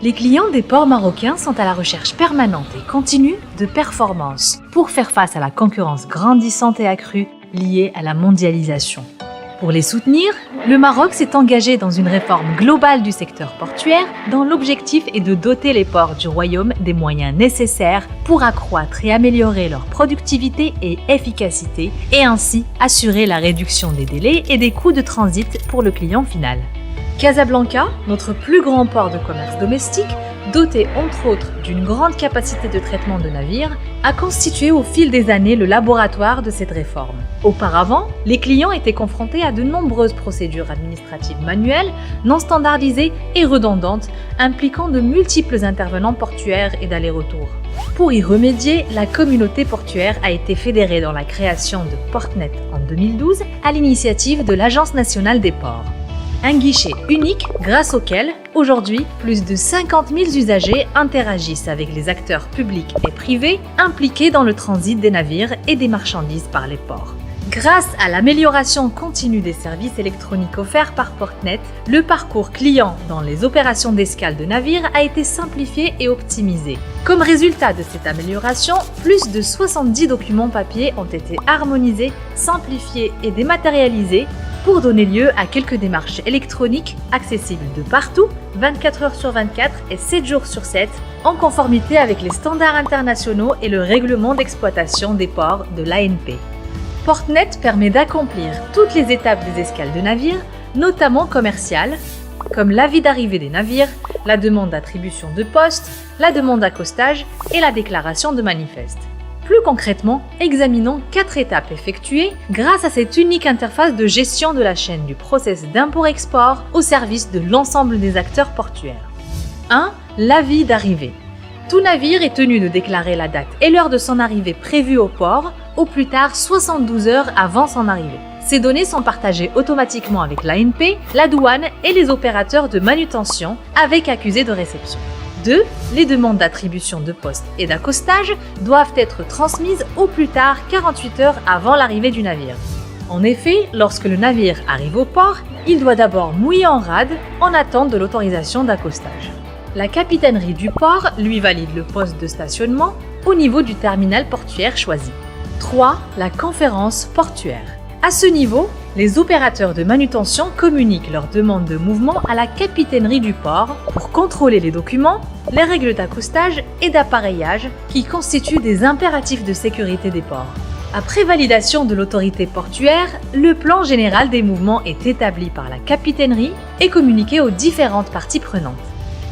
Les clients des ports marocains sont à la recherche permanente et continue de performance pour faire face à la concurrence grandissante et accrue liée à la mondialisation. Pour les soutenir, le Maroc s'est engagé dans une réforme globale du secteur portuaire dont l'objectif est de doter les ports du Royaume des moyens nécessaires pour accroître et améliorer leur productivité et efficacité et ainsi assurer la réduction des délais et des coûts de transit pour le client final. Casablanca, notre plus grand port de commerce domestique, doté entre autres d'une grande capacité de traitement de navires, a constitué au fil des années le laboratoire de cette réforme. Auparavant, les clients étaient confrontés à de nombreuses procédures administratives manuelles, non standardisées et redondantes, impliquant de multiples intervenants portuaires et d'allers-retours. Pour y remédier, la communauté portuaire a été fédérée dans la création de Portnet en 2012 à l'initiative de l'Agence nationale des ports. Un guichet unique grâce auquel, aujourd'hui, plus de 50 000 usagers interagissent avec les acteurs publics et privés impliqués dans le transit des navires et des marchandises par les ports. Grâce à l'amélioration continue des services électroniques offerts par Portnet, le parcours client dans les opérations d'escale de navires a été simplifié et optimisé. Comme résultat de cette amélioration, plus de 70 documents papier ont été harmonisés, simplifiés et dématérialisés pour donner lieu à quelques démarches électroniques accessibles de partout, 24 heures sur 24 et 7 jours sur 7, en conformité avec les standards internationaux et le règlement d'exploitation des ports de l'ANP. Portnet permet d'accomplir toutes les étapes des escales de navires, notamment commerciales, comme l'avis d'arrivée des navires, la demande d'attribution de poste, la demande d'accostage et la déclaration de manifeste. Plus concrètement, examinons 4 étapes effectuées grâce à cette unique interface de gestion de la chaîne du process d'import-export au service de l'ensemble des acteurs portuaires. 1. L'avis d'arrivée. Tout navire est tenu de déclarer la date et l'heure de son arrivée prévue au port, au plus tard 72 heures avant son arrivée. Ces données sont partagées automatiquement avec l'ANP, la douane et les opérateurs de manutention avec accusé de réception. 2. Les demandes d'attribution de poste et d'accostage doivent être transmises au plus tard 48 heures avant l'arrivée du navire. En effet, lorsque le navire arrive au port, il doit d'abord mouiller en rade en attente de l'autorisation d'accostage. La capitainerie du port lui valide le poste de stationnement au niveau du terminal portuaire choisi. 3. La conférence portuaire. À ce niveau, les opérateurs de manutention communiquent leurs demandes de mouvement à la capitainerie du port pour contrôler les documents, les règles d'accostage et d'appareillage qui constituent des impératifs de sécurité des ports. Après validation de l'autorité portuaire, le plan général des mouvements est établi par la capitainerie et communiqué aux différentes parties prenantes.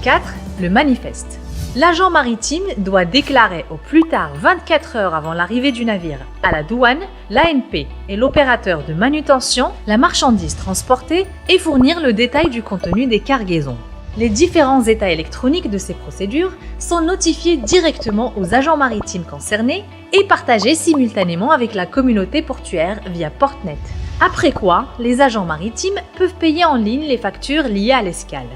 4. Le manifeste. L'agent maritime doit déclarer au plus tard 24 heures avant l'arrivée du navire à la douane, l'ANP et l'opérateur de manutention la marchandise transportée et fournir le détail du contenu des cargaisons. Les différents états électroniques de ces procédures sont notifiés directement aux agents maritimes concernés et partagés simultanément avec la communauté portuaire via Portnet. Après quoi, les agents maritimes peuvent payer en ligne les factures liées à l'escale.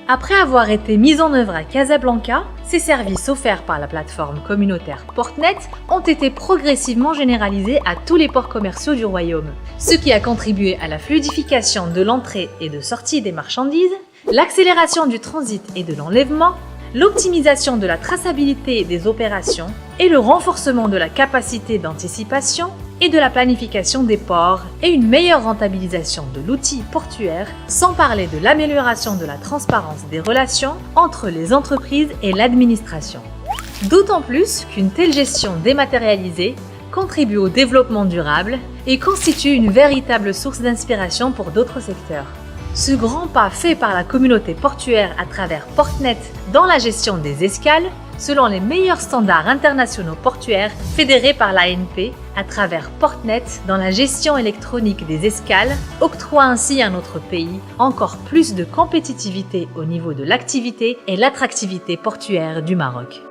Après avoir été mis en œuvre à Casablanca, ces services offerts par la plateforme communautaire Portnet ont été progressivement généralisés à tous les ports commerciaux du Royaume, ce qui a contribué à la fluidification de l'entrée et de sortie des marchandises, l'accélération du transit et de l'enlèvement, l'optimisation de la traçabilité des opérations et le renforcement de la capacité d'anticipation et de la planification des ports et une meilleure rentabilisation de l'outil portuaire, sans parler de l'amélioration de la transparence des relations entre les entreprises et l'administration. D'autant plus qu'une telle gestion dématérialisée contribue au développement durable et constitue une véritable source d'inspiration pour d'autres secteurs. Ce grand pas fait par la communauté portuaire à travers Portnet dans la gestion des escales, selon les meilleurs standards internationaux portuaires fédérés par l'ANP à travers Portnet dans la gestion électronique des escales, octroie ainsi à notre pays encore plus de compétitivité au niveau de l'activité et l'attractivité portuaire du Maroc.